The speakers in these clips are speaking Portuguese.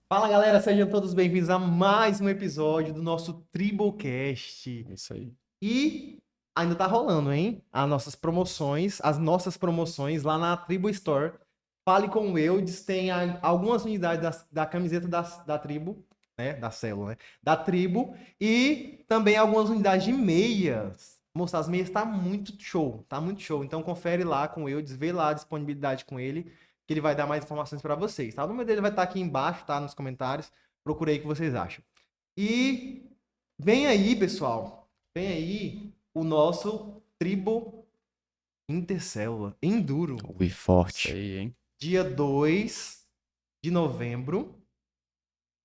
Fala galera, sejam todos bem-vindos a mais um episódio do nosso Tribocast. Isso aí. E ainda tá rolando, hein? As nossas promoções lá na Tribo Store. Fale com o Eudes, tem algumas unidades da camiseta da Tribo, né? Da célula, né? Da Tribo. E também algumas unidades de meias. Moça, as meias tá muito show, tá muito show. Então confere lá com o Eudes, vê lá a disponibilidade com ele, que ele vai dar mais informações para vocês, tá? O número dele vai estar aqui embaixo, tá? Nos comentários. Procure aí o que vocês acham. E vem aí, pessoal. Vem aí o nosso Tribo Intercélula Enduro. Ui, Isso forte. aí, hein? Dia 2 de novembro.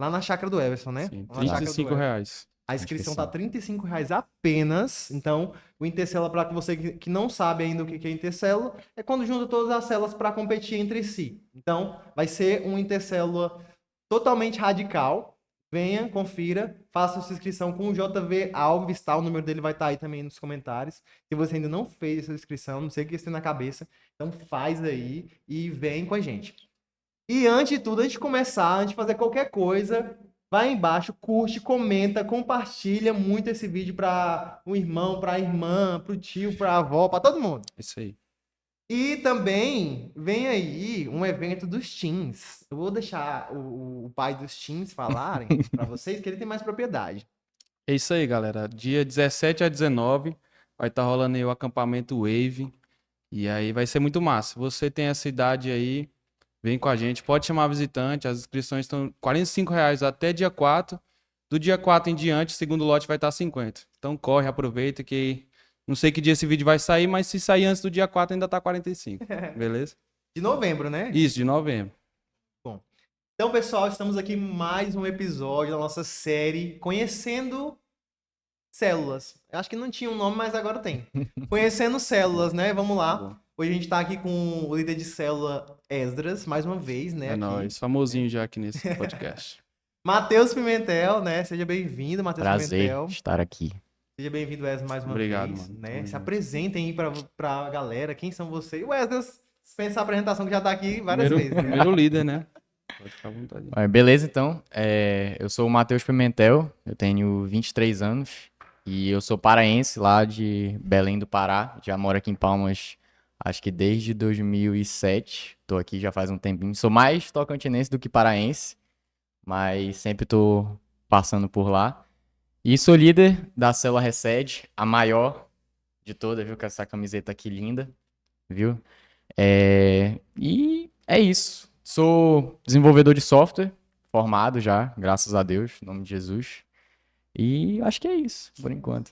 Lá na chácara do Everson, né? Sim, Lá na chácara do R$35. Everson. A inscrição tá sim. R$35 apenas. Então, o Intercélula, para você que não sabe ainda o que é Intercélula, é quando junta todas as células para competir entre si. Então, vai ser um Intercélula totalmente radical. Venha, confira, faça sua inscrição com o JV Alves, tá? O número dele vai estar aí também nos comentários. Se você ainda não fez essa inscrição, não sei o que você tem na cabeça, então faz aí e vem com a gente. E antes de tudo, antes de começar, antes de fazer qualquer coisa, vai aí embaixo, curte, comenta, compartilha muito esse vídeo para o irmão, para a irmã, para o tio, para a avó, para todo mundo. Isso aí. E também vem aí um evento dos teens. Eu vou deixar o pai dos teens falarem para vocês, que ele tem mais propriedade. É isso aí, galera. Dia 17 a 19 vai estar rolando aí o acampamento Wave. E aí vai ser muito massa. Você tem essa idade aí, vem com a gente. Pode chamar visitante. As inscrições estão R$45 até dia 4. Do dia 4 em diante, o segundo lote vai estar 50. Então corre, aproveita que... Não sei que dia esse vídeo vai sair, mas se sair antes do dia 4 ainda tá 45. Beleza? De novembro, né? Isso, de novembro. Então, pessoal, estamos aqui em mais um episódio da nossa série Conhecendo Células. Eu acho que não tinha um nome, mas agora tem. Conhecendo Células, né? Vamos lá. Bom. Hoje a gente tá aqui com o líder de célula Esdras, mais uma vez, né? É aqui. nóis. Famosinho já aqui nesse podcast. Matheus Pimentel, né? Seja bem-vindo, Matheus Prazer Pimentel. estar aqui. Seja bem-vindo, Esdras, mais uma Obrigado, vez. mano. Né? Tamo Se junto. apresentem aí pra galera. Quem são vocês? O Esdras, dispensa a apresentação que já tá aqui várias vezes, né? Primeiro líder, né? Pode ficar à vontade. Mas beleza, então. Eu sou o Matheus Pimentel, eu tenho 23 anos e eu sou paraense lá de Belém do Pará. Já moro aqui em Palmas, acho que desde 2007. Tô aqui já faz um tempinho. Sou mais tocantinense do que paraense, mas sempre tô passando por lá. E sou líder da célula Resed, a maior de todas, viu? Com essa camiseta aqui linda, viu? E é isso. Sou desenvolvedor de software, formado já, graças a Deus, em nome de Jesus. E acho que é isso, por enquanto.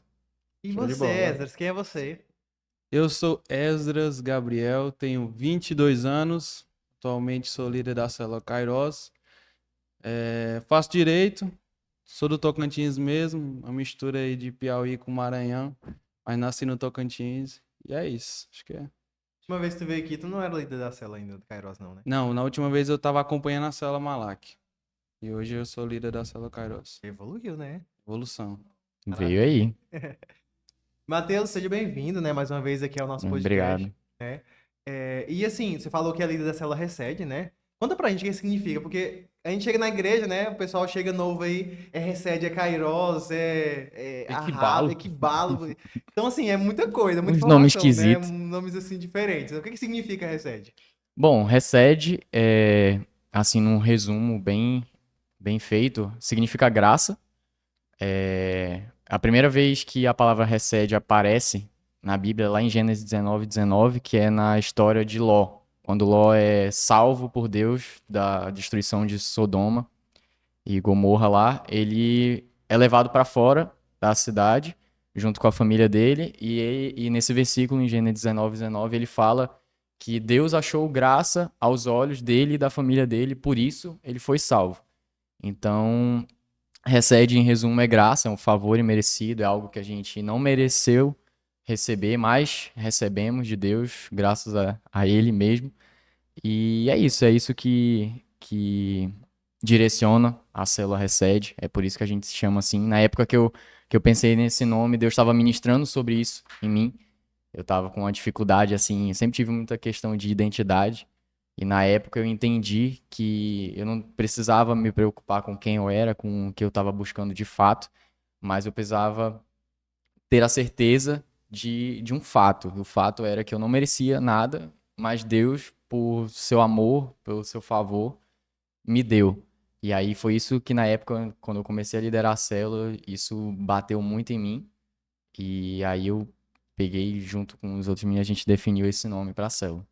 E Show de você, bola. Esdras, quem é você? Eu sou Esdras Gabriel, tenho 22 anos. Atualmente sou líder da célula Kairos. Faço direito, sou do Tocantins mesmo, uma mistura aí de Piauí com Maranhão, mas nasci no Tocantins. E é isso, acho que é. Última vez que tu veio aqui, tu não era líder da célula ainda do Kairos, não, né? Não, na última vez eu tava acompanhando a célula Malak. E hoje eu sou líder da célula Kairos. Evoluiu, né? Evolução. Veio aí. Matheus, seja bem-vindo, né? Mais uma vez aqui ao nosso podcast. Obrigado. Né? E assim, você falou que é líder da célula Resed, né? Conta pra gente o que significa, porque a gente chega na igreja, né? O pessoal chega novo aí, Resed, é Kairos, Equibalo. Equibalo. Então, assim, é muita coisa, muita Uns nomes informação, né? esquisitos. Nomes, assim, diferentes. O que significa Resed? Bom, Resed assim, num resumo bem feito, significa graça. A primeira vez que a palavra Resed aparece na Bíblia, lá em Gênesis 19:19, que é na história de Ló. Quando Ló é salvo por Deus da destruição de Sodoma e Gomorra lá, ele é levado para fora da cidade, junto com a família dele, e nesse versículo, em Gênesis 19:19, ele fala que Deus achou graça aos olhos dele e da família dele, por isso ele foi salvo. Então, Resed, em resumo, é graça, é um favor imerecido, é algo que a gente não mereceu receber, mas recebemos de Deus, graças a Ele mesmo. E é isso que direciona a célula Resed, é por isso que a gente se chama assim. Na época que eu pensei nesse nome, Deus estava ministrando sobre isso em mim, Eu tava com uma dificuldade, assim, eu sempre tive muita questão de identidade. E na época eu entendi que eu não precisava me preocupar com quem eu era, com o que eu estava buscando de fato, mas eu precisava ter a certeza de um fato. E o fato era que eu não merecia nada, mas Deus, por seu amor, pelo seu favor, me deu. E aí foi isso que na época, quando eu comecei a liderar a célula, isso bateu muito em mim. E aí eu peguei junto com os outros meninos, a gente definiu esse nome para a célula.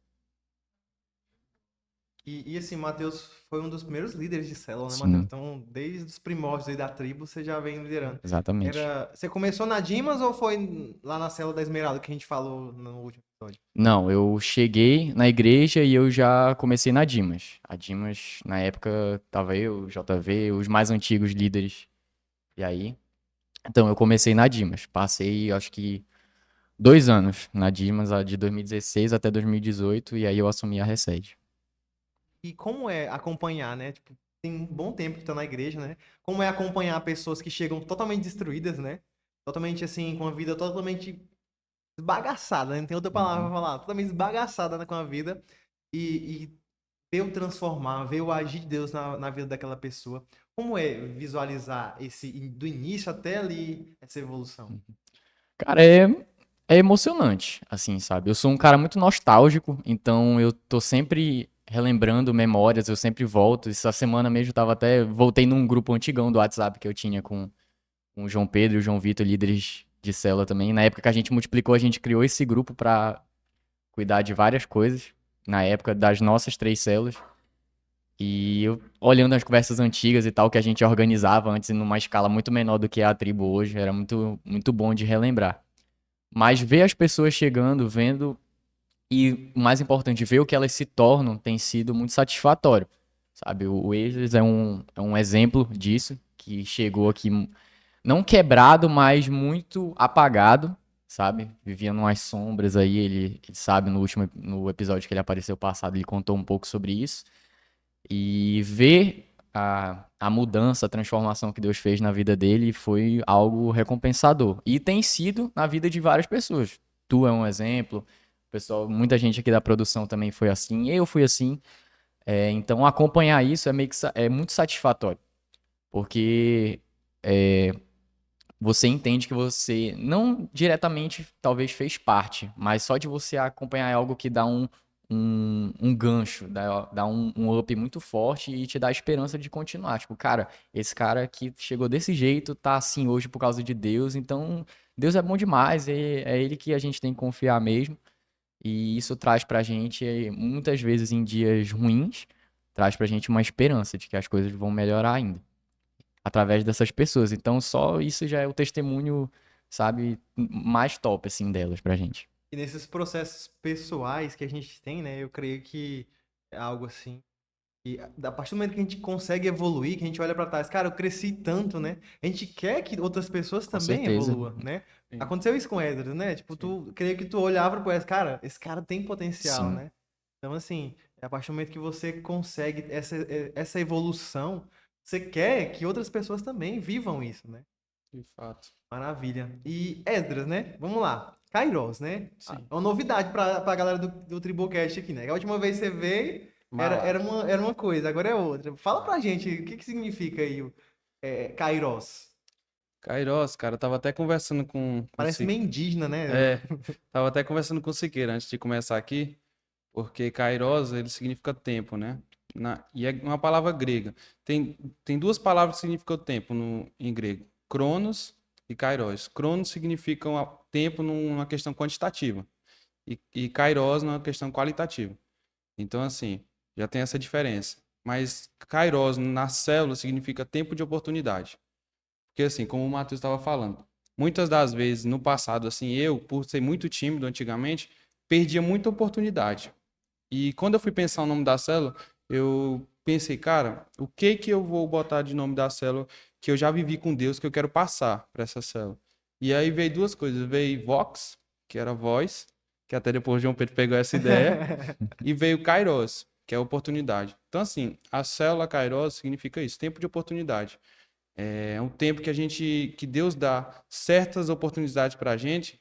E assim, Matheus foi um dos primeiros líderes de célula, né, Matheus? Sim, Então, desde os primórdios aí da tribo, você já vem liderando. exatamente. Você começou na Dimas ou foi lá na célula da Esmeralda que a gente falou no último episódio? Não, eu cheguei na igreja e eu já comecei na Dimas. A Dimas, na época, tava eu, JV, os mais antigos líderes. E aí, então eu comecei na Dimas. Passei, acho que 2 anos na Dimas, a de 2016 até 2018, e aí eu assumi a Resede. E como é acompanhar, né? Tipo, tem um bom tempo que tá na igreja, né? Como é acompanhar pessoas que chegam totalmente destruídas, né? Totalmente assim, com a vida totalmente esbagaçada, né? Não tem outra palavra Uhum. pra falar. Totalmente esbagaçada, né, com a vida. E ver o transformar, ver o agir de Deus na vida daquela pessoa. Como é visualizar do início até ali, essa evolução? Cara, é emocionante, assim, sabe? Eu sou um cara muito nostálgico, então eu tô sempre relembrando memórias, eu sempre volto. Essa semana mesmo eu tava até, voltei num grupo antigão do WhatsApp que eu tinha com o João Pedro e o João Vitor, líderes de célula também. Na época que a gente multiplicou, a gente criou esse grupo pra cuidar de várias coisas, na época das nossas 3 células. E eu, olhando as conversas antigas e tal, que a gente organizava antes numa escala muito menor do que é a tribo hoje, era muito, muito bom de relembrar. Mas ver as pessoas chegando, vendo, e o mais importante, ver o que elas se tornam, tem sido muito satisfatório. Sabe, o Wesley é um exemplo disso, que chegou aqui não quebrado, mas muito apagado, sabe? Vivia numas sombras aí, ele sabe, no episódio que ele apareceu passado, ele contou um pouco sobre isso. E ver a mudança, a transformação que Deus fez na vida dele foi algo recompensador. E tem sido na vida de várias pessoas. Tu é um exemplo, pessoal, muita gente aqui da produção também foi assim, eu fui assim. Então acompanhar isso é meio que é muito satisfatório, porque é, você entende que você não diretamente talvez fez parte, mas só de você acompanhar é algo que dá um gancho, dá um up muito forte e te dá a esperança de continuar. Tipo, cara, esse cara que chegou desse jeito tá assim hoje por causa de Deus, então Deus é bom demais, é ele que a gente tem que confiar mesmo. E isso traz pra gente, muitas vezes em dias ruins, traz pra gente uma esperança de que as coisas vão melhorar ainda através dessas pessoas. Então, só isso já é o testemunho, sabe, mais top, assim, delas pra gente. E nesses processos pessoais que a gente tem, né? Eu creio que é algo assim. E a partir do momento que a gente consegue evoluir, que a gente olha pra trás, cara, eu cresci tanto, né? A gente quer que outras pessoas Com também certeza. evoluam, né? Sim, Aconteceu isso com o Edras, né? Tipo, sim. creio que tu olhava pro Edras, cara, esse cara tem potencial, Sim. né? Então, assim, a partir do momento que você consegue essa evolução, você quer que outras pessoas também vivam isso, né? De fato. Maravilha. E Esdras, né? Vamos lá. Kairos, né? Sim. É uma novidade pra galera do Tribocast aqui, né? A última vez que você veio, Malate. era uma coisa, agora é outra. Fala pra gente o que significa aí o Kairos. Kairos, cara, eu tava até conversando com o Parece meio indígena, né? É, tava até conversando com o Siqueira antes de começar aqui, porque Kairos, ele significa tempo, né? E é uma palavra grega. Tem duas palavras que significam tempo em grego: Cronos e Kairos. Cronos significa tempo numa questão quantitativa e Kairos numa questão qualitativa. Então, assim, já tem essa diferença. Mas Kairos na célula significa tempo de oportunidade. Porque assim, como o Matheus estava falando, muitas das vezes no passado, assim, eu, por ser muito tímido antigamente, perdia muita oportunidade. E quando eu fui pensar o nome da célula, eu pensei, cara, o que que eu vou botar de nome da célula que eu já vivi com Deus, que eu quero passar para essa célula? E aí veio duas coisas, veio Vox, que era voz, que até depois o João Pedro pegou essa ideia, e veio Kairos, que é oportunidade. Então assim, a célula Kairos significa isso, tempo de oportunidade. É um tempo que que Deus dá certas oportunidades para a gente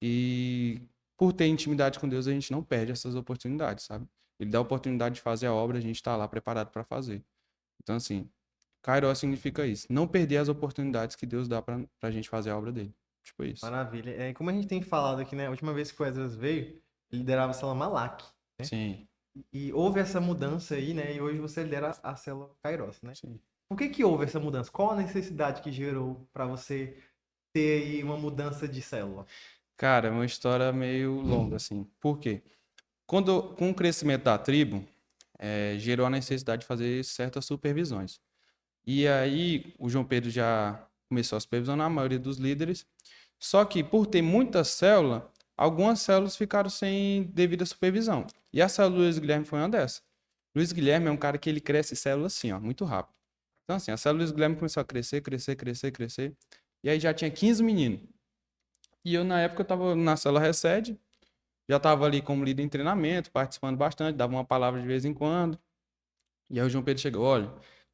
e por ter intimidade com Deus, a gente não perde essas oportunidades, sabe? Ele dá a oportunidade de fazer a obra, a gente está lá preparado para fazer. Então, assim, Kairos significa isso. Não perder as oportunidades que Deus dá para a gente fazer a obra dele. Tipo isso. Maravilha. Como a gente tem falado aqui, né? A última vez que o Esdras veio, ele liderava a célula Malak, né? Sim, E houve essa mudança aí, né? E hoje você lidera a célula Kairos, né? sim. Por que houve essa mudança? Qual a necessidade que gerou para você ter aí uma mudança de célula? Cara, é uma história meio longa, assim. Por quê? Com o crescimento da tribo, gerou a necessidade de fazer certas supervisões. E aí, o João Pedro já começou a supervisionar a maioria dos líderes. Só que, por ter muita célula, algumas células ficaram sem devida supervisão. E a célula do Luiz Guilherme foi uma dessas. Luiz Guilherme é um cara que ele cresce célula assim, ó, muito rápido. Então, assim, a célula do Luiz Guilherme começou a crescer, crescer, crescer, crescer. E aí já tinha 15 meninos. E eu, na época, eu estava na célula Resede, já estava ali como líder em treinamento, participando bastante, dava uma palavra de vez em quando. E aí o João Pedro chegou, olha,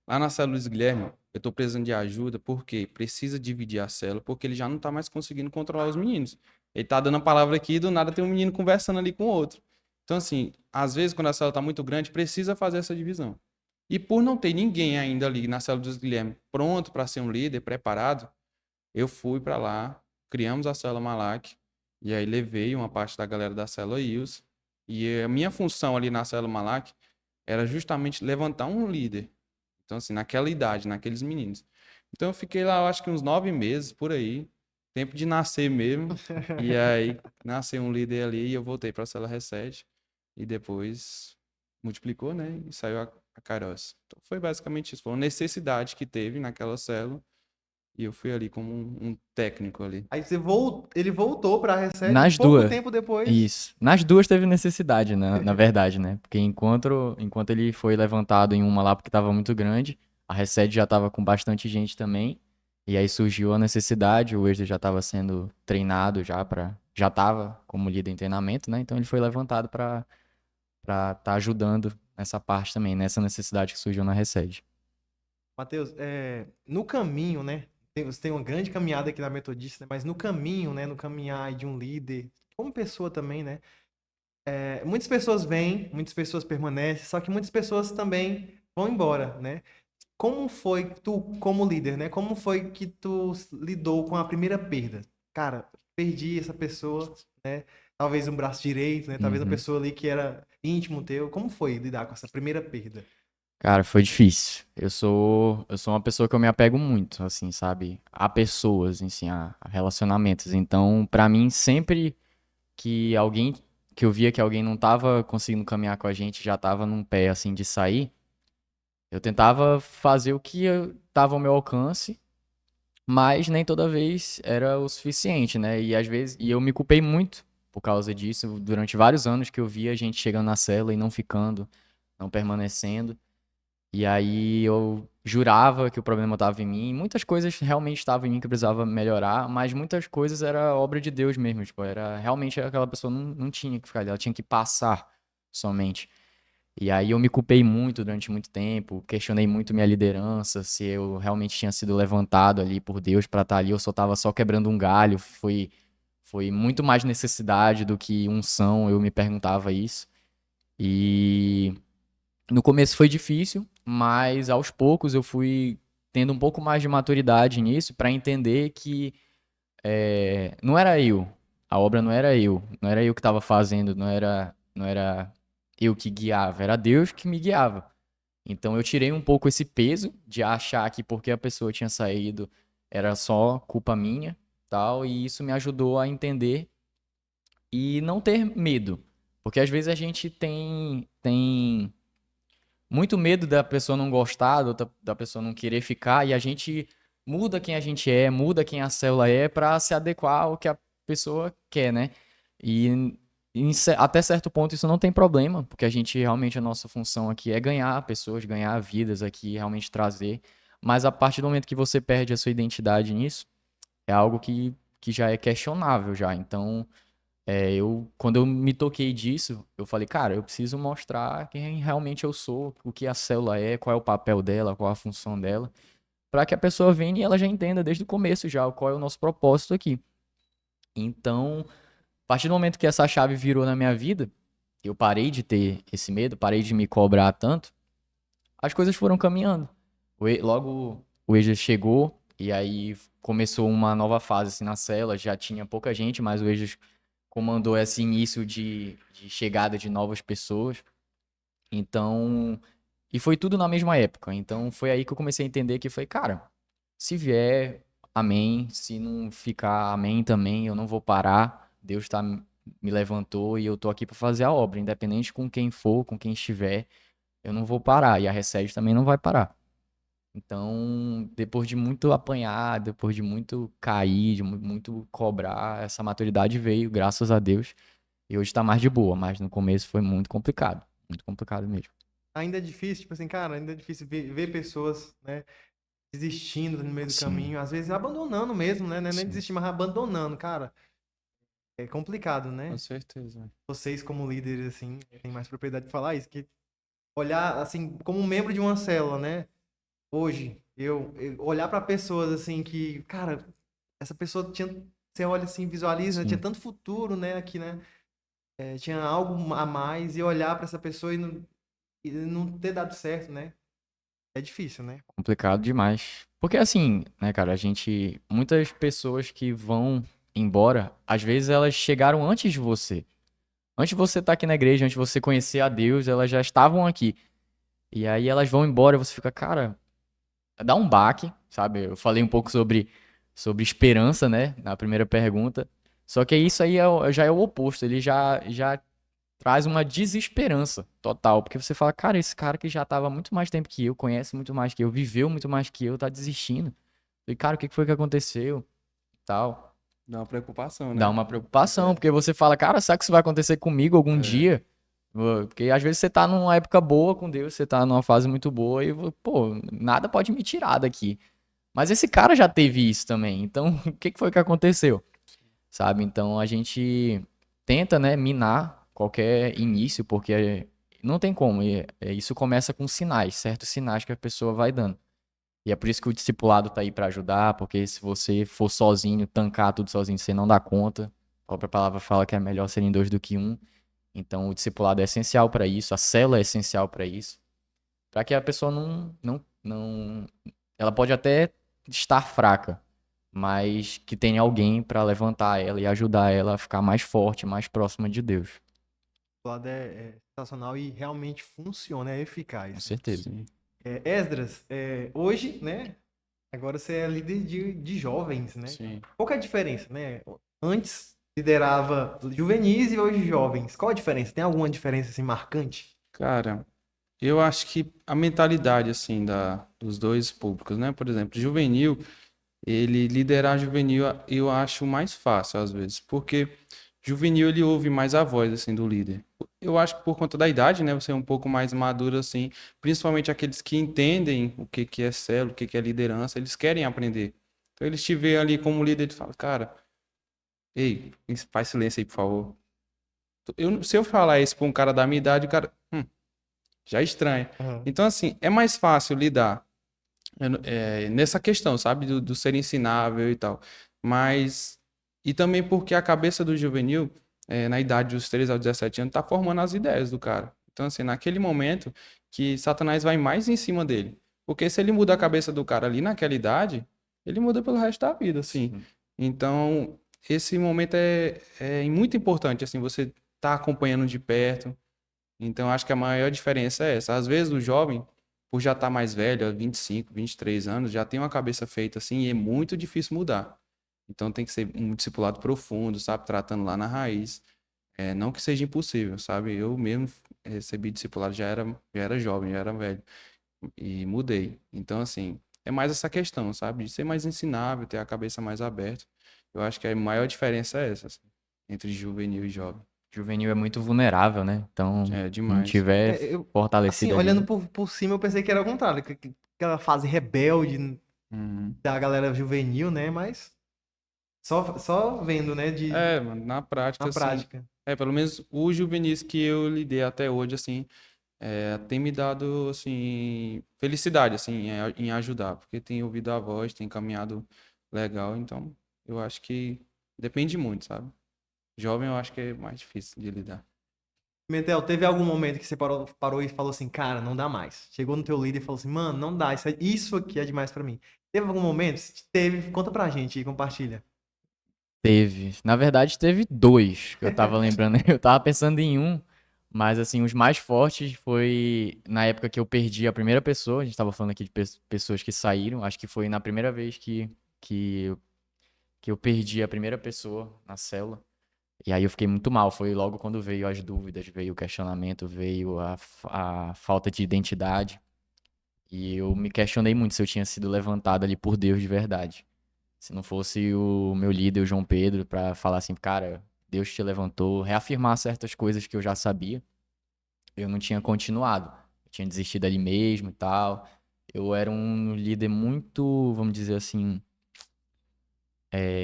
lá na célula Luiz Guilherme, eu estou precisando de ajuda, porque precisa dividir a célula, porque ele já não está mais conseguindo controlar os meninos. Ele está dando a palavra aqui e do nada tem um menino conversando ali com o outro. Então, assim, às vezes quando a célula está muito grande, precisa fazer essa divisão. E por não ter ninguém ainda ali na célula Luiz Guilherme pronto para ser um líder, preparado, eu fui para lá, criamos a célula Malak, e aí levei uma parte da galera da célula IUS, e a minha função ali na célula Malak era justamente levantar um líder. Então, assim, naquela idade, naqueles meninos. Então, eu fiquei lá, eu acho que uns 9 meses, por aí, tempo de nascer mesmo, e aí nasceu um líder ali, e eu voltei para a célula Reset, e depois multiplicou, né, e saiu a Kairos. Então, foi basicamente isso, foi uma necessidade que teve naquela célula, e eu fui ali como um técnico ali. Aí ele voltou para a Reset e Nas pouco duas. tempo depois. Isso. Nas duas teve necessidade, na verdade, né? Porque enquanto ele foi levantado em uma lá porque tava muito grande, a Resed já tava com bastante gente também. E aí surgiu a necessidade, o Wesley já tava sendo treinado já tava como líder em treinamento, né? Então ele foi levantado pra tá ajudando nessa parte também, nessa necessidade que surgiu na Resed. Matheus, no caminho, né? Você tem uma grande caminhada aqui na Metodista, né, mas no caminho, né? No caminhar aí de um líder, como pessoa também, né? Muitas pessoas vêm, muitas pessoas permanecem, só que muitas pessoas também vão embora, né? Como foi que tu, como líder, né? Como foi que tu lidou com a primeira perda? Cara, perdi essa pessoa, né? Talvez um braço direito, né? Talvez uma Uhum. pessoa ali que era íntimo teu. Como foi lidar com essa primeira perda? Cara, foi difícil. Eu sou uma pessoa que eu me apego muito, assim, sabe? A pessoas, em si, a relacionamentos. Então, pra mim, sempre que eu via que alguém não tava conseguindo caminhar com a gente, já tava num pé, assim, de sair, eu tentava fazer o que tava ao meu alcance, mas nem toda vez era o suficiente, né? E às vezes, e eu me culpei muito por causa disso, durante vários anos que eu via a gente chegando na cela e não ficando, não permanecendo. E aí eu jurava que o problema estava em mim. Muitas coisas realmente estavam em mim que eu precisava melhorar, mas muitas coisas era obra de Deus mesmo. Tipo, era realmente aquela pessoa não tinha que ficar ali, ela tinha que passar somente. E aí eu me culpei muito durante muito tempo, questionei muito minha liderança, se eu realmente tinha sido levantado ali por Deus para estar ali, eu só estava só quebrando um galho. Foi muito mais necessidade do que unção, eu me perguntava isso. E no começo foi difícil, mas aos poucos eu fui tendo um pouco mais de maturidade nisso para entender que não era eu, a obra não era eu que estava fazendo, não era eu que guiava, era Deus que me guiava. Então eu tirei um pouco esse peso de achar que porque a pessoa tinha saído era só culpa minha, tal, e isso me ajudou a entender e não ter medo, porque às vezes a gente tem muito medo da pessoa não gostar, da pessoa não querer ficar, e a gente muda quem a gente é, muda quem a célula é para se adequar ao que a pessoa quer, né? E até certo ponto isso não tem problema, porque a gente realmente a nossa função aqui é ganhar pessoas, ganhar vidas aqui, realmente trazer. Mas a partir do momento que você perde a sua identidade nisso, é algo que já é questionável já. Então, quando eu me toquei disso, eu falei, cara, eu preciso mostrar quem realmente eu sou, o que a célula é, qual é o papel dela, qual a função dela, para que a pessoa venha e ela já entenda desde o começo já qual é o nosso propósito aqui. Então, A partir do momento que essa chave virou na minha vida, eu parei de ter esse medo, parei de me cobrar tanto, as coisas foram caminhando. Logo o EJA chegou e aí começou uma nova fase assim, na cela, já tinha pouca gente, mas o EJA comandou esse início de chegada de novas pessoas. Então, e foi tudo na mesma época. Então foi aí que eu comecei a entender que foi, cara, se vier, amém. Se não ficar, amém também. Eu não vou parar. Deus me levantou e eu tô aqui para fazer a obra, independente com quem for, com quem estiver, eu não vou parar. E a Resede também não vai parar. Então, depois de muito apanhar, depois de muito cair, de muito cobrar, essa maturidade veio, graças a Deus. E hoje tá mais de boa, mas no começo foi muito complicado mesmo. Ainda é difícil, tipo assim, cara, ainda é difícil ver pessoas, né, desistindo no meio do Sim, caminho, às vezes abandonando mesmo, né? Não é nem sim, desistir, mas abandonando, cara. É complicado, Com né? certeza. Vocês, como líderes, assim, têm mais propriedade de falar isso, que olhar, assim, como um membro de uma célula, né? Hoje, eu olhar pra pessoas, assim, que, cara, essa pessoa tinha, você olha assim, visualiza, né? Tinha sim. tanto futuro, né, aqui, né? É, tinha algo a mais, e olhar pra essa pessoa e não ter dado certo, né? É difícil, né? Complicado demais. Porque assim, né, cara, muitas pessoas que vão embora, às vezes elas chegaram antes de você. Antes de você estar aqui na igreja, antes de você conhecer a Deus, elas já estavam aqui. E aí elas vão embora e você fica, cara, dá um baque, sabe? Eu falei um pouco sobre esperança, né, na primeira pergunta. Só que isso aí já é o oposto, ele já traz uma desesperança total, porque você fala, cara, esse cara que já tava muito mais tempo que eu, conhece muito mais que eu, viveu muito mais que eu, tá desistindo. E, cara, o que que foi que aconteceu? Tal. Dá uma preocupação, Dá né? uma preocupação, É, porque você fala, cara, será que isso vai acontecer comigo algum É, dia? Porque às vezes você tá numa época boa com Deus, você tá numa fase muito boa e, pô, nada pode me tirar daqui. Mas esse cara já teve isso também, então o que que foi que aconteceu? Sabe? Então a gente tenta, né, minar qualquer início, porque não tem como. Isso começa com sinais, certos sinais que a pessoa vai dando. E é por isso que o discipulado tá aí para ajudar, porque se você for sozinho, tancar tudo sozinho, você não dá conta. A própria palavra fala que é melhor serem dois do que um. Então o discipulado é essencial para isso, a célula é essencial para isso, para que a pessoa não, ela pode até estar fraca, mas que tenha alguém para levantar ela e ajudar ela a ficar mais forte, mais próxima de Deus. o lado é sensacional e realmente funciona, é Com eficaz, né? certeza. sim, Esdras, hoje, né? Agora você é líder de jovens, né? sim. Qual que é a diferença, né? Antes liderava juvenis e hoje jovens. Qual a diferença? Tem alguma diferença assim marcante? Cara, eu acho que a mentalidade, assim, dos dois públicos, né? Por exemplo, juvenil, ele liderar juvenil, eu acho mais fácil, às vezes, porque juvenil, ele ouve mais a voz, assim, do líder. Eu acho que por conta da idade, né? Você é um pouco mais maduro, assim, principalmente aqueles que entendem o que que é célula, o que que é liderança, eles querem aprender. Então, eles te veem ali como líder e falam, cara, ei, faz silêncio aí, por favor. Se eu falar isso pra um cara da minha idade, o cara, já estranha. Aham. Então, assim, é mais fácil lidar nessa questão, sabe? Do ser ensinável e tal. Mas. E também porque a cabeça do juvenil, na idade dos 13 aos 17 anos, tá formando as ideias do cara. Então, assim, naquele momento que Satanás vai mais em cima dele. Porque se ele muda a cabeça do cara ali naquela idade, ele muda pelo resto da vida, assim. Sim. Então, esse momento é muito importante, assim, você tá acompanhando de perto. Então, acho que a maior diferença é essa. Às vezes, o jovem, por já estar mais velho, 25, 23 anos, já tem uma cabeça feita assim e é muito difícil mudar. Então, tem que ser um discipulado profundo, sabe? Tratando lá na raiz. Não que seja impossível, sabe? Eu mesmo recebi discipulado, já era jovem, já era velho. E mudei. Então, assim, é mais essa questão, sabe? De ser mais ensinável, ter a cabeça mais aberta. Eu acho que a maior diferença é essa, assim, entre juvenil e jovem. Juvenil é muito vulnerável, né? Então, É não demais. tiver Assim, fortalecido olhando ali. por cima, eu pensei que era o contrário, aquela fase rebelde Uhum. da galera juvenil, né? Mas só vendo, né? Mano, na Na prática, assim, prática. pelo menos os juvenis que eu lidei até hoje, assim, tem me dado, assim, felicidade, assim, em ajudar, porque tem ouvido a voz, tem caminhado legal, então eu acho que depende muito, sabe? Jovem eu acho que é mais difícil de lidar. Pimentel, teve algum momento que você parou e falou assim, cara, não dá mais. Chegou no teu líder e falou assim, mano, não dá, isso aqui é demais pra mim. Teve algum momento? Se teve, conta pra gente aí, compartilha. Teve. Na verdade, teve dois que eu tava lembrando. Eu tava pensando em um, mas assim, os mais fortes foi na época que eu perdi a primeira pessoa. A gente tava falando aqui de pessoas que saíram. Acho que foi na primeira vez que, eu- que eu perdi a primeira pessoa na célula. E aí eu fiquei muito mal. Foi logo quando veio as dúvidas, veio o questionamento, veio a falta de identidade. E eu me questionei muito se eu tinha sido levantado ali por Deus de verdade. Se não fosse o meu líder, o João Pedro, pra falar assim, cara, Deus te levantou, reafirmar certas coisas que eu já sabia, eu não tinha continuado. Eu tinha desistido ali mesmo e tal. Eu era um líder muito, vamos dizer assim,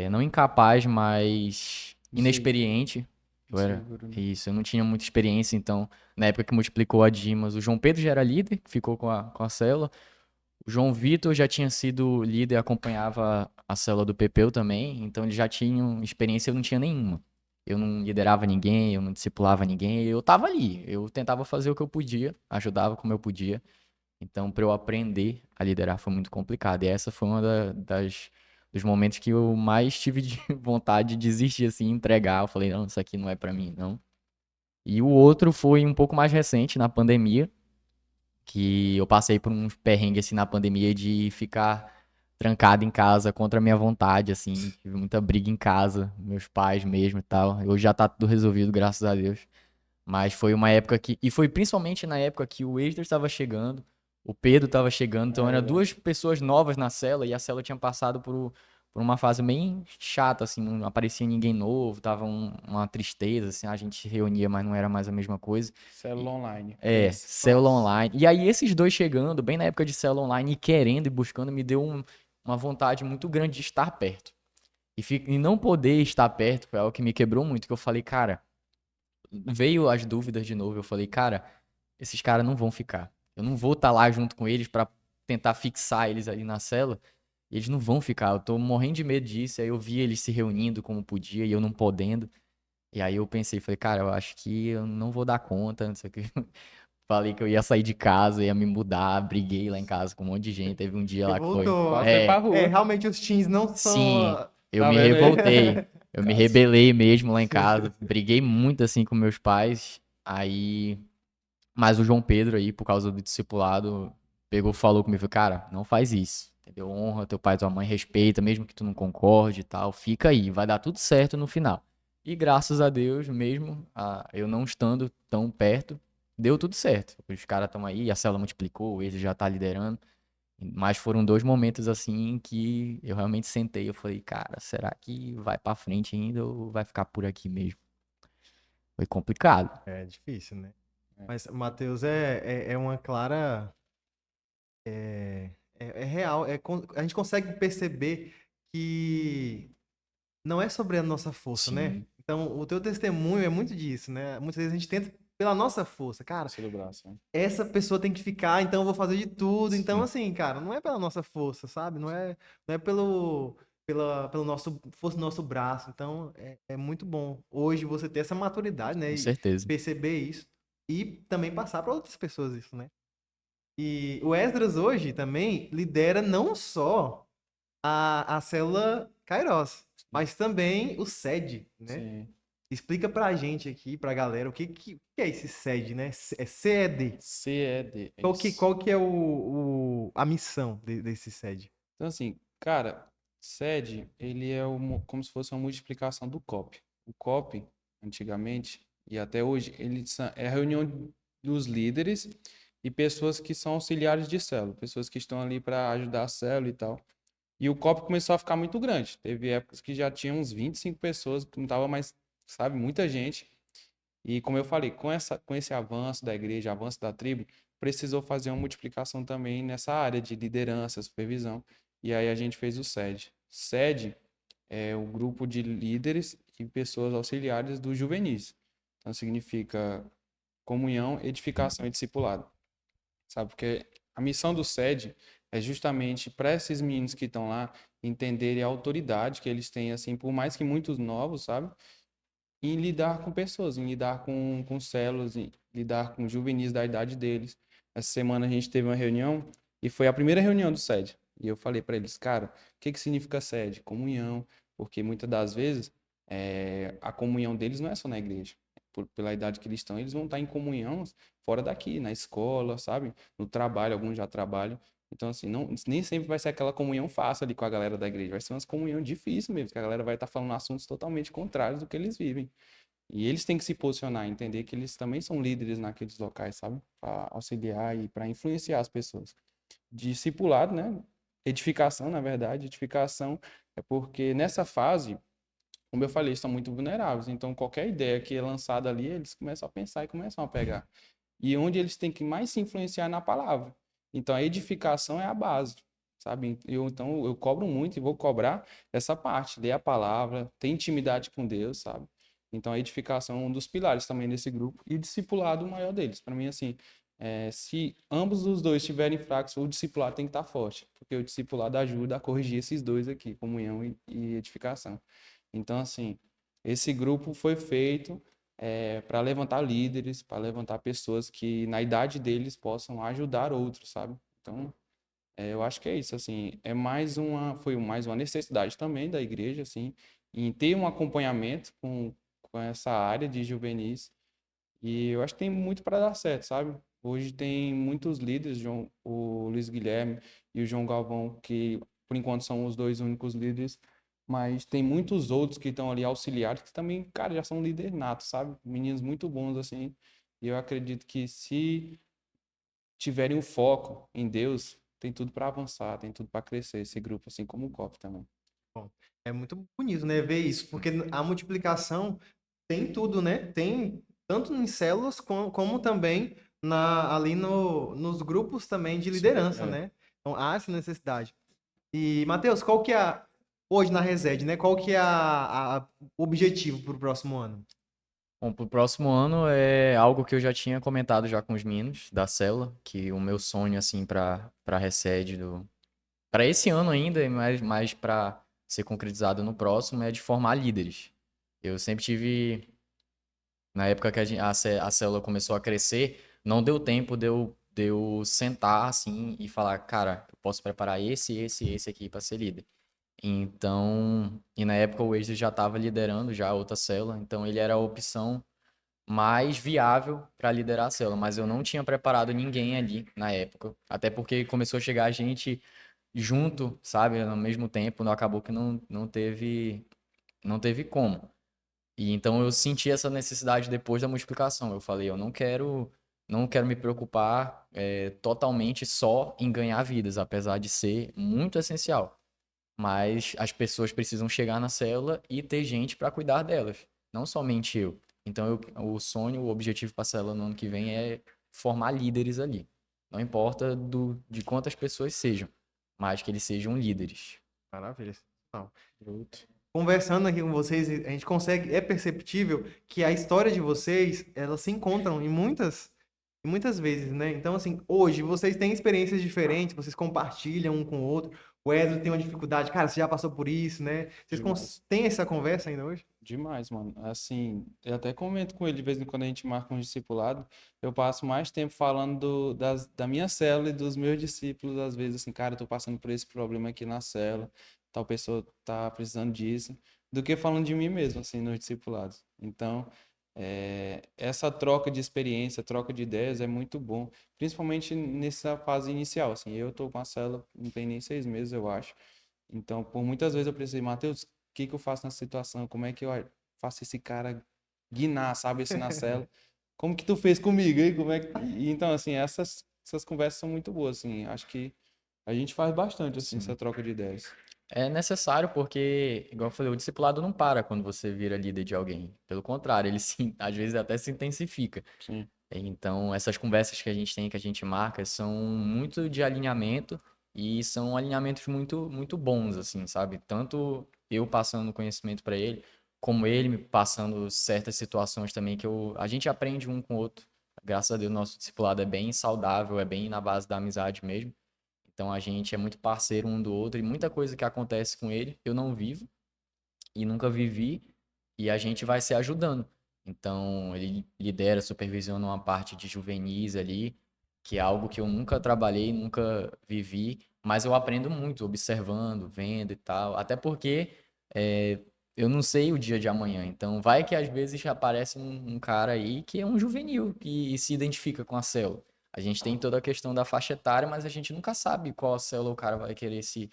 não incapaz, mas inexperiente. Eu era Inseguro, né? isso, eu não tinha muita experiência, então, na época que multiplicou a Dimas, o João Pedro já era líder, ficou com a célula. O João Vitor já tinha sido líder, acompanhava a célula do Pepeu também, então eles já tinham experiência, eu não tinha nenhuma. Eu não liderava ninguém, eu não discipulava ninguém, eu tava ali, eu tentava fazer o que eu podia, ajudava como eu podia. Então, para eu aprender a liderar foi muito complicado. E essa foi uma dos momentos que eu mais tive de vontade de desistir, assim, entregar. Eu falei, não, isso aqui não é para mim, não. E o outro foi um pouco mais recente, na pandemia, que eu passei por uns perrengues assim na pandemia de ficar trancado em casa contra a minha vontade, assim, tive muita briga em casa, meus pais mesmo e tal. Hoje já tá tudo resolvido, graças a Deus. Mas foi uma época e foi principalmente na época que o Esdras estava chegando, o Pedro estava chegando, então eram duas pessoas novas na cela e a cela tinha passado por uma fase bem chata, assim, não aparecia ninguém novo, tava uma tristeza, assim, a gente se reunia, mas não era mais a mesma coisa. Célula online. Célula online. E aí, esses dois chegando, bem na época de célula online, e querendo e buscando, me deu uma vontade muito grande de estar perto. E não poder estar perto foi algo que me quebrou muito, que eu falei, cara, veio as dúvidas de novo. Eu falei, cara, esses caras não vão ficar. Eu não vou estar lá junto com eles pra tentar fixar eles ali na cela. E eles não vão ficar. Eu tô morrendo de medo disso. Aí eu vi eles se reunindo como podia e eu não podendo. E aí eu pensei, falei, cara, eu acho que eu não vou dar conta, não sei o que. Falei que eu ia sair de casa, ia me mudar, briguei lá em casa com um monte de gente. Teve um dia Você lá que foi. voltou. Quase foi pra rua. Realmente os teens não Sim, são. eu Tá me vendo aí? revoltei. Eu me Cássio. rebelei mesmo lá em casa. Briguei muito assim com meus pais. Aí. Mas o João Pedro aí, por causa do discipulado, pegou, falou comigo, falou, cara, não faz isso. Entendeu? Honra teu pai e tua mãe, respeita, mesmo que tu não concorde e tal. Fica aí, vai dar tudo certo no final. E graças a Deus, mesmo eu não estando tão perto, deu tudo certo. Os caras estão aí, a célula multiplicou, ele já tá liderando. Mas foram dois momentos assim que eu realmente sentei. Eu falei, cara, será que vai pra frente ainda ou vai ficar por aqui mesmo? Foi complicado. É difícil, né? É. Mas, Matheus, é uma clara. É real. A gente consegue perceber que não é sobre a nossa força, né? Sim, Então, o teu testemunho é muito disso, né? Muitas vezes a gente tenta pela nossa força. Cara, Força do braço, né? essa pessoa tem que ficar, então eu vou fazer de tudo. Então, sim, assim, cara, não é pela nossa força, sabe? Não é pelo nosso força do nosso braço. Então, é muito bom hoje você ter essa maturidade, né? com E certeza. perceber isso. E também passar para outras pessoas isso, né? E o Esdras hoje também lidera não só a célula Kairos, mas também o SED, né? Sim. Explica pra gente aqui, pra galera, o que é esse SED, né? É CED. CED, é Qual isso. que é a missão desse SED? Então, assim, cara, SED, ele é como se fosse uma multiplicação do COP. O COP, antigamente, e até hoje, é a reunião dos líderes e pessoas que são auxiliares de célula, pessoas que estão ali para ajudar a célula e tal. E o COP começou a ficar muito grande. Teve épocas que já tinha uns 25 pessoas, que não tava mais, sabe, muita gente. E como eu falei, com esse avanço da igreja, avanço da tribo, precisou fazer uma multiplicação também nessa área de liderança, supervisão. E aí a gente fez o SED. SED é o grupo de líderes e pessoas auxiliares do juvenis. Então significa comunhão, edificação e discipulado. Sabe? Porque a missão do SED é justamente para esses meninos que estão lá entenderem a autoridade que eles têm, assim, por mais que muitos novos, sabe? em lidar com pessoas, em lidar com células, em lidar com juvenis da idade deles. Essa semana a gente teve uma reunião e foi a primeira reunião do SED. E eu falei para eles, cara, o que que significa SED? Comunhão, porque muitas das vezes a comunhão deles não é só na igreja. Pela idade que eles estão, eles vão estar em comunhão fora daqui, na escola, sabe? No trabalho, alguns já trabalham. Então, assim, não, nem sempre vai ser aquela comunhão fácil ali com a galera da igreja. Vai ser uma comunhão difícil mesmo, que a galera vai estar falando assuntos totalmente contrários do que eles vivem. E eles têm que se posicionar, entender que eles também são líderes naqueles locais, sabe? Para auxiliar e para influenciar as pessoas. Discipulado, né? Edificação, na verdade. Edificação é porque nessa fase, como eu falei, estão muito vulneráveis. Então, qualquer ideia que é lançada ali, eles começam a pensar e começam a pegar. E onde eles têm que mais se influenciar é na palavra. Então, a edificação é a base, sabe? Então, eu cobro muito e vou cobrar essa parte, ler a palavra, ter intimidade com Deus, sabe? Então, a edificação é um dos pilares também desse grupo e o discipulado o maior deles. Para mim, assim, se ambos os dois estiverem fracos, o discipulado tem que estar forte, porque o discipulado ajuda a corrigir esses dois aqui, comunhão e edificação. Então, assim, esse grupo foi feito para levantar líderes, para levantar pessoas que na idade deles possam ajudar outros, sabe? Então, eu acho que é isso, assim, foi mais uma necessidade também da igreja, assim, em ter um acompanhamento com essa área de juvenis, e eu acho que tem muito para dar certo, sabe? Hoje tem muitos líderes, o Luiz Guilherme e o João Galvão, que por enquanto são os dois únicos líderes, mas tem muitos outros que estão ali auxiliares que também, cara, já são líderes natos, sabe? Meninos muito bons, assim. E eu acredito que se tiverem o foco em Deus, tem tudo para avançar, tem tudo para crescer esse grupo, assim como o COP também. Bom, é muito bonito, né, ver isso, porque a multiplicação tem tudo, né? Tem tanto em células como também ali nos grupos também de Sim, liderança, né? Então há essa necessidade. E, Matheus, qual que é hoje na Resed, né? Qual que é o objetivo para o próximo ano? Bom, pro próximo ano é algo que eu já tinha comentado já com os meninos da célula, que o meu sonho, assim, para Resed para esse ano ainda, e mais para ser concretizado no próximo, é de formar líderes. Eu sempre tive, na época que a célula começou a crescer, não deu tempo de eu sentar assim e falar, cara, eu posso preparar esse aqui para ser líder. Então, e na época o Wesley já estava liderando já a outra célula, então ele era a opção mais viável para liderar a célula, mas eu não tinha preparado ninguém ali na época, até porque começou a chegar gente junto, sabe, no mesmo tempo, não acabou que não teve como. E então eu senti essa necessidade depois da multiplicação. Eu falei, eu não quero me preocupar totalmente só em ganhar vidas, apesar de ser muito essencial. Mas as pessoas precisam chegar na célula e ter gente para cuidar delas, não somente eu. Então o sonho, o objetivo para a célula no ano que vem é formar líderes ali. Não importa de quantas pessoas sejam, mas que eles sejam líderes. Maravilha. Não. Pronto. Conversando aqui com vocês, a gente consegue, é perceptível que a história de vocês, elas se encontram e muitas vezes, né? Então, assim, hoje vocês têm experiências diferentes, vocês compartilham um com o outro. O Wesley tem uma dificuldade, cara, você já passou por isso, né? Vocês Demais. têm essa conversa ainda hoje? Demais, mano. Assim, eu até comento com ele de vez em quando a gente marca um discipulado. Eu passo mais tempo falando da minha célula e dos meus discípulos, às vezes, assim, cara, eu tô passando por esse problema aqui na célula, tal pessoa tá precisando disso, do que falando de mim mesmo, assim, nos discipulados. Então, essa troca de experiência, troca de ideias é muito bom, principalmente nessa fase inicial, assim. Eu tô com a célula, não tem nem 6 meses, eu acho. Então, por muitas vezes eu precisei, Matheus, o que que eu faço nessa situação? Como é que eu faço esse cara guinar, sabe, assim, na cela? Como que tu fez comigo, hein? Como é que... Então, assim, essas conversas são muito boas, assim. Acho que a gente faz bastante, assim, essa Sim. troca de ideias. É necessário porque, igual eu falei, o discipulado não para quando você vira líder de alguém. Pelo contrário, ele às vezes até se intensifica. Sim, Então, essas conversas que a gente tem, que a gente marca, são muito de alinhamento e são alinhamentos muito, muito bons, assim, sabe? Tanto eu passando conhecimento para ele, como ele me passando certas situações também a gente aprende um com o outro. Graças a Deus, nosso discipulado é bem saudável, é bem na base da amizade mesmo. Então, a gente é muito parceiro um do outro e muita coisa que acontece com ele eu não vivo e nunca vivi. e a gente vai se ajudando. Então, ele lidera, supervisiona uma parte de juvenis ali, que é algo que eu nunca trabalhei, nunca vivi, mas eu aprendo muito observando, vendo e tal. Até porque é, eu não sei o dia de amanhã. Então, vai que às vezes aparece um cara aí que é um juvenil, que se identifica com a célula. A gente tem toda a questão da faixa etária, mas a gente nunca sabe qual célula o cara vai querer se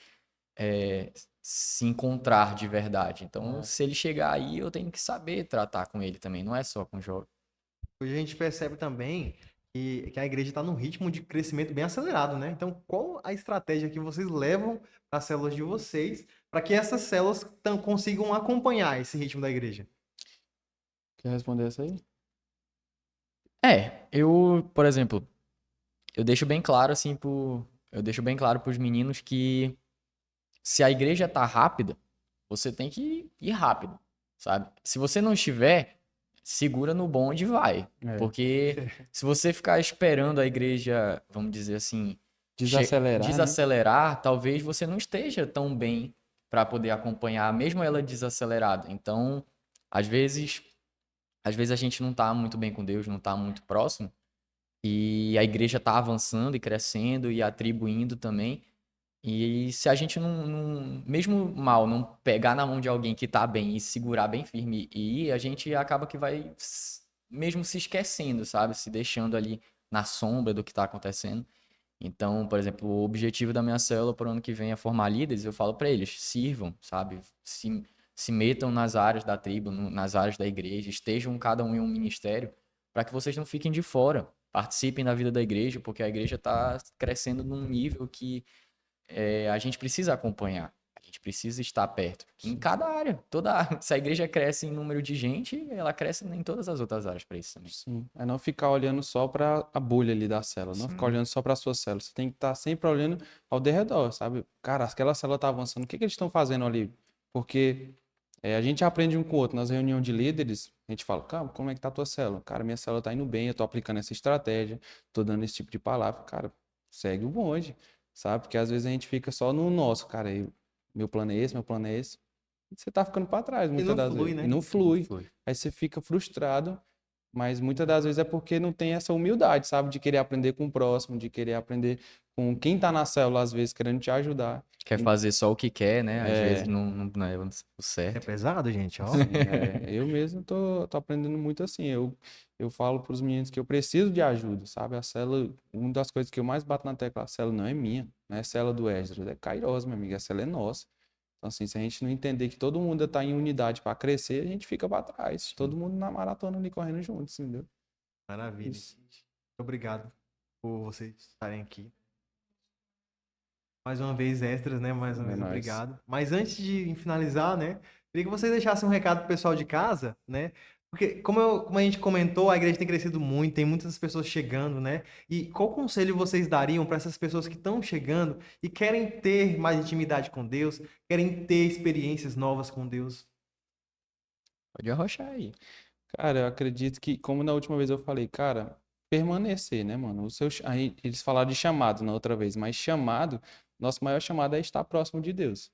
encontrar de verdade. Então, se ele chegar aí, eu tenho que saber tratar com ele também, não é só com jovem. Hoje a gente percebe também que a igreja está num ritmo de crescimento bem acelerado, né? Então, qual a estratégia que vocês levam para as células de vocês para que essas células consigam acompanhar esse ritmo da igreja? Quer responder essa aí? Eu, por exemplo, eu deixo bem claro assim eu deixo bem claro pros meninos que se a igreja tá rápida, você tem que ir rápido, sabe? Se você não estiver, segura no bonde e vai. É. Porque se você ficar esperando a igreja, vamos dizer assim, Desacelerar, né? desacelerar, talvez você não esteja tão bem para poder acompanhar, mesmo ela desacelerada. Então, às vezes, às vezes a gente não tá muito bem com Deus, não tá muito próximo, e a igreja tá avançando e crescendo e atribuindo também. E se a gente mesmo mal, não pegar na mão de alguém que tá bem e segurar bem firme e ir, a gente acaba que vai mesmo se esquecendo, sabe? Se deixando ali na sombra do que tá acontecendo. Então, por exemplo, o objetivo da minha célula para o ano que vem é formar líderes. Eu falo para eles, sirvam, sabe? Se metam nas áreas da tribo, nas áreas da igreja, estejam cada um em um ministério, para que vocês não fiquem de fora. Participem da vida da igreja, porque a igreja está crescendo num nível que a gente precisa acompanhar. A gente precisa estar perto. Em cada área. Se a igreja cresce em número de gente, ela cresce em todas as outras áreas para isso também. Sim. É não ficar olhando só para a bolha ali da célula, não ficar olhando só para a sua célula. Você tem que estar sempre olhando ao derredor, sabe? Cara, aquela célula tá avançando, o que que eles estão fazendo ali? Porque a gente aprende um com o outro. Nas reuniões de líderes, a gente fala, cara, como é que tá a tua célula? Cara, minha célula tá indo bem, eu tô aplicando essa estratégia, tô dando esse tipo de palavra. Cara, segue o bonde, sabe? Porque às vezes a gente fica só no nosso, cara, meu plano é esse, meu plano é esse. E você tá ficando para trás E muitas não das flui, vezes. E né? não flui. Aí você fica frustrado, mas muitas das vezes é porque não tem essa humildade, sabe? De querer aprender com o próximo, de querer aprender com quem tá na célula, às vezes, querendo te ajudar. Quer fazer só o que quer, né? Às vezes É, não é o É certo. pesado, gente, ó. sim, eu mesmo tô aprendendo muito assim. Eu falo para os meninos que eu preciso de ajuda, sabe? A célula, uma das coisas que eu mais bato na tecla, a célula não é minha, não é a célula do Esdras, é Kairos, meu amigo, a célula é nossa. Então, assim, se a gente não entender que todo mundo está em unidade para crescer, a gente fica para trás. Todo mundo na maratona ali correndo juntos, entendeu? Maravilha. Isso. Muito obrigado por vocês estarem aqui. Mais uma vez, extras, né? Mais uma É vez, nóis. obrigado. Mas antes de finalizar, né? Queria que vocês deixassem um recado pro pessoal de casa, né? Porque, como a gente comentou, a igreja tem crescido muito, tem muitas pessoas chegando, né? E qual conselho vocês dariam para essas pessoas que estão chegando e querem ter mais intimidade com Deus, querem ter experiências novas com Deus? Pode arrochar aí. Cara, eu acredito que, como na última vez eu falei, cara, permanecer, né, mano? Aí eles falaram de chamado na outra vez, mas chamado, nosso maior chamado é estar próximo de Deus.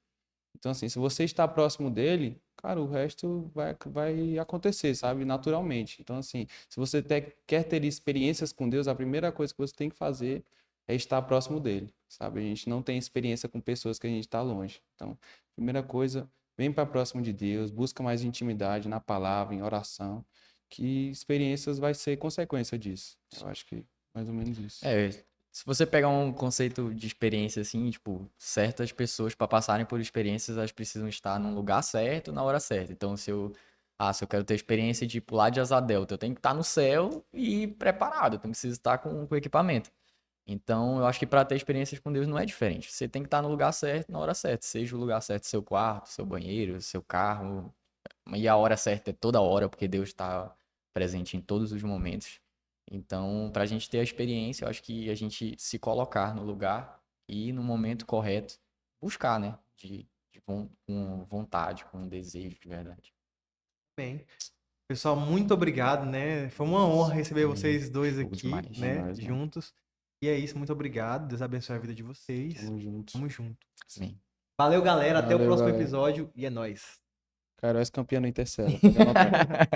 Então, assim, se você está próximo dele, cara, o resto vai acontecer, sabe? Naturalmente. Então, assim, se você quer ter experiências com Deus, a primeira coisa que você tem que fazer é estar próximo dele, sabe? A gente não tem experiência com pessoas que a gente está longe. Então, primeira coisa, vem para próximo de Deus, busca mais intimidade na palavra, em oração, que experiências vai ser consequência disso. Eu acho que mais ou menos isso. Se você pegar um conceito de experiência assim, tipo, certas pessoas para passarem por experiências, elas precisam estar num lugar certo, na hora certa. Então, se eu quero ter experiência de pular de asa delta, eu tenho que estar no céu e preparado, eu preciso estar com equipamento. Então, eu acho que para ter experiências com Deus não é diferente. Você tem que estar no lugar certo, na hora certa. Seja o lugar certo, seu quarto, seu banheiro, seu carro. E a hora certa é toda hora, porque Deus está presente em todos os momentos. Então, para a gente ter a experiência, eu acho que a gente se colocar no lugar e no momento correto buscar, né? Com vontade, com desejo de verdade. Bem, pessoal, muito obrigado, né? Foi uma honra receber vocês dois Fogo aqui, demais. É né? nóis, mano. Juntos. E é isso, muito obrigado. Deus abençoe a vida de vocês. Tamo junto. Tamo junto. Sim. Valeu, galera. Até o Valeu, próximo galera. episódio e é nóis. Kairos campeão no Intercela. Pode anotar.